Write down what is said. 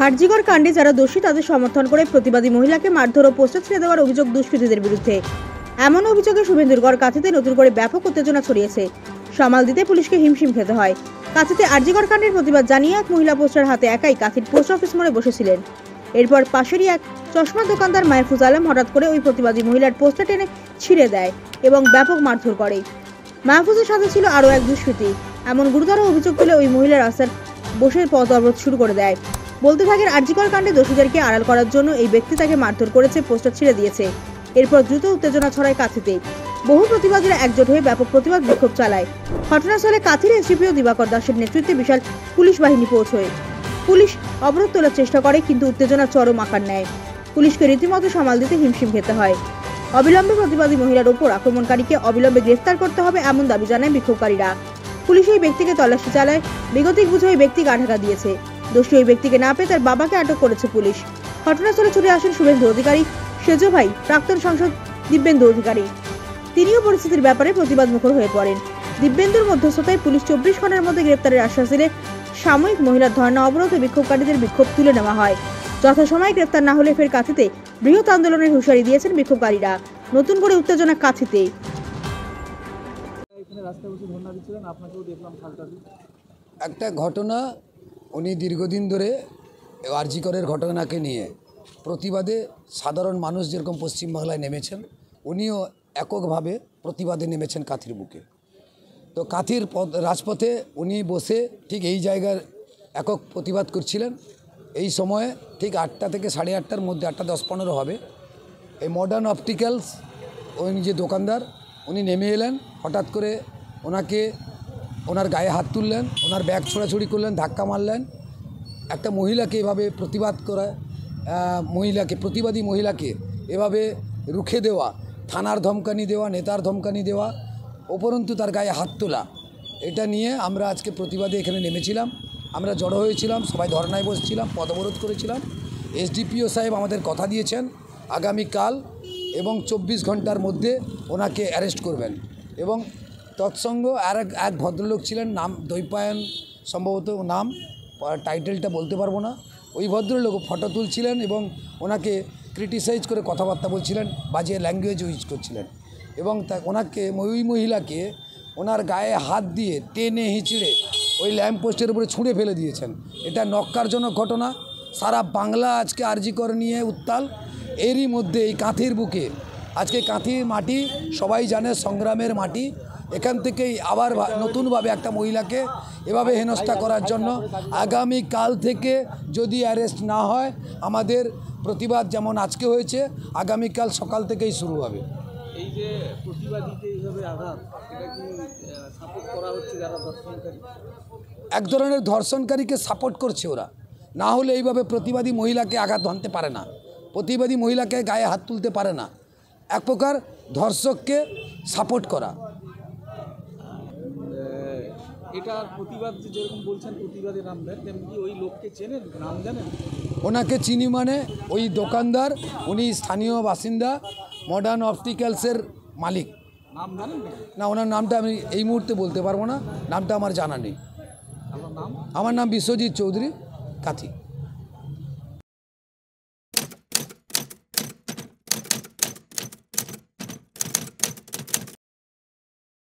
আরজিকর কাণ্ডে যারা দোষী তাদের সমর্থন করে প্রতিবাদী মহিলাকে মারধর ও পোস্টার ছিঁড়ে দেওয়ার অভিযোগ দুষ্কৃতীদের বিরুদ্ধে। এমন অভিযোগে শুভেন্দুরগড় কাঁথিতে নতুন করে ব্যাপক উত্তেজনা ছড়িয়েছে। সামাল দিতে পুলিশকে হিমশিম খেতে হয়। কাঁথিতে আরজিকর কাণ্ডের প্রতিবাদ জানিয়ে এক মহিলা পোস্টার হাতে একাই কাঁথির পোস্ট অফিস মোড়ে বসেছিলেন। এরপর পাশেরই এক চশমা দোকানদার মাহফুজ আলম হঠাৎ করে ওই প্রতিবাদী মহিলার পোস্টার টেনে ছিঁড়ে দেয় এবং ব্যাপক মারধর করে। মাহফুজের সাথে ছিল আরও এক দুষ্কৃতী। এমন গুরুতর অভিযোগ তুলে ওই মহিলা রাস্তার বসে পথ অবরোধ শুরু করে দেয়। বলতে থাকেন, আরজিকর কাণ্ডে দোষীদেরকে আড়াল করার জন্য এই ব্যক্তি তাকে মারধর করেছে, পোস্টার ছিঁড়ে দিয়েছে। এরপর দ্রুত উত্তেজনা ছড়ায় কাঁথিতে। বহু প্রতিবাদীরা একজোট হয়ে ব্যাপক প্রতিবাদ বিক্ষোভ চালায়। ঘটনাস্থলে কাঁথির এসডিপিও দিবাকর দাসের নেতৃত্বে বিশাল পুলিশ বাহিনী পৌঁছয়। পুলিশ অবরোধ তোলার চেষ্টা করে, কিন্তু উত্তেজনা চরম আকার নেয়। পুলিশকে রীতিমতো সামাল দিতে হিমশিম খেতে হয়। অবিলম্বে প্রতিবাদী মহিলার ওপর আক্রমণকারীকে অবিলম্বে গ্রেফতার করতে হবে এমন দাবি জানায় বিক্ষোভকারীরা। পুলিশ ওই ব্যক্তিকে তল্লাশি চালায়। বেগতিক বুঝে ওই ব্যক্তি গা ঢাকা দিয়েছে। দোষী ওই ব্যক্তিকে না পেয়ে তার বাবাকে আটক করেছে পুলিশ। ঘটনাস্থলে ছুটে আসেন শুভেন্দু অধিকারী, সেজো ভাই, প্রাক্তন সাংসদ দিব্যেন্দু অধিকারী। তিনিও পরিস্থিতির ব্যাপারে প্রতিবাদ মুখর হয়ে পড়েন। দিব্যেন্দুর মধ্যস্থতায় পুলিশ 24 ঘন্টার মধ্যে গ্রেপ্তারের আশ্বাস দিলে সাময়িক মহিলার ধর্ণা অবরোধ ও বিক্ষোভকারীদের বিক্ষোভ তুলে নেওয়া হয়। যথাসময়ে গ্রেপ্তার না হলে ফের কাঁথিতে বৃহৎ আন্দোলনের হুঁশিয়ারি দিয়েছেন বিক্ষোভকারীরা। নতুন করে উত্তেজনা কাঁথিতে। একটা ঘটনা, উনি দীর্ঘদিন ধরে আরজিকরের ঘটনাকে নিয়ে প্রতিবাদে সাধারণ মানুষ যেরকম পশ্চিমবাংলায় নেমেছেন, উনিও এককভাবে প্রতিবাদে নেমেছেন কাঁথির বুকে। তো কাঁথির রাজপথে উনি বসে ঠিক এই জায়গার একক প্রতিবাদ করছিলেন। এই সময়ে ঠিক 8টা থেকে 8:30টার মধ্যে, 8:10-15 হবে, এই মডার্ন অপটিক্যালস উনি যে দোকানদার, উনি নেমে এলেন। হঠাৎ করে ওনার গায়ে হাত তুললেন, ওনার ব্যাগ ছোড়াছুড়ি করলেন, ধাক্কা মারলেন। একটা মহিলাকে এভাবে প্রতিবাদ করা, প্রতিবাদী মহিলাকে এভাবে রুখে দেওয়া, থানার ধমকানি দেওয়া, নেতার ধমকানি দেওয়া, উপরন্তু তার গায়ে হাত তোলা, এটা নিয়ে আমরা আজকে প্রতিবাদে এখানে নেমেছিলাম। আমরা জড়ো হয়েছিলাম, সবাই ধর্নায় বসছিলাম, পথ অবরোধ করেছিলাম। এসডিপিও সাহেব আমাদের কথা দিয়েছেন আগামীকাল এবং 24 ঘন্টার মধ্যে ওনাকে অ্যারেস্ট করবেন। এবং তৎসঙ্গে এক ভদ্রলোক ছিলেন, নাম দৈপায়ন সম্ভবত নাম, টাইটেলটা বলতে পারবো না। ওই ভদ্রলোক ফটো তুলছিলেন এবং ওনাকে ক্রিটিসাইজ করে কথাবার্তা বলছিলেন, বাজে ল্যাঙ্গুয়েজ ইউজ করছিলেন। এবং ওই মহিলাকে ওনার গায়ে হাত দিয়ে টেনে হিঁচড়ে ওই ল্যাম্প পোস্টের উপরে ছুঁড়ে ফেলে দিয়েছেন। এটা নক্কারজনক ঘটনা। সারা বাংলা আজকে আরজিকর নিয়ে উত্তাল। এরই মধ্যে এই কাঁথির বুকে, আজকে কাঁথির মাটি সবাই জানে সংগ্রামের মাটি। এখান থেকেই আবার নতুনভাবে একটা মহিলাকে এভাবে হেনস্থা করার জন্য আগামীকাল থেকে যদি অ্যারেস্ট না হয়, আমাদের প্রতিবাদ যেমন আজকে হয়েছে, আগামীকাল সকাল থেকেই শুরু হবে। এই যে প্রতিবাদীকে এইভাবে আঘাত, এটা কি সাপোর্ট করা হচ্ছে যারা ধর্ষণকারী? এক ধরনের ধর্ষণকারীকে সাপোর্ট করছে ওরা। না হলে এইভাবে প্রতিবাদী মহিলাকে আঘাত হানতে পারে না, প্রতিবাদী মহিলাকে গায়ে হাত তুলতে পারে না। এক প্রকার ধর্ষককে সাপোর্ট করা। এটার প্রতিবাদ যেরকম বলছেন প্রতিবাদী নাম দেন, তেমনি ওই লোককে চেনেন, নাম জানেন? ওনাকে চিনি, মানে ওই দোকানদার, উনি স্থানীয় বাসিন্দা, মডার্ন অপটিক্যালসের মালিক। নাম জানেন না, ওনার নামটা আমি এই মুহূর্তে বলতে পারবো না, নামটা আমার জানা নেই। আমার নাম বিশ্বজিৎ চৌধুরী, কাঁথি।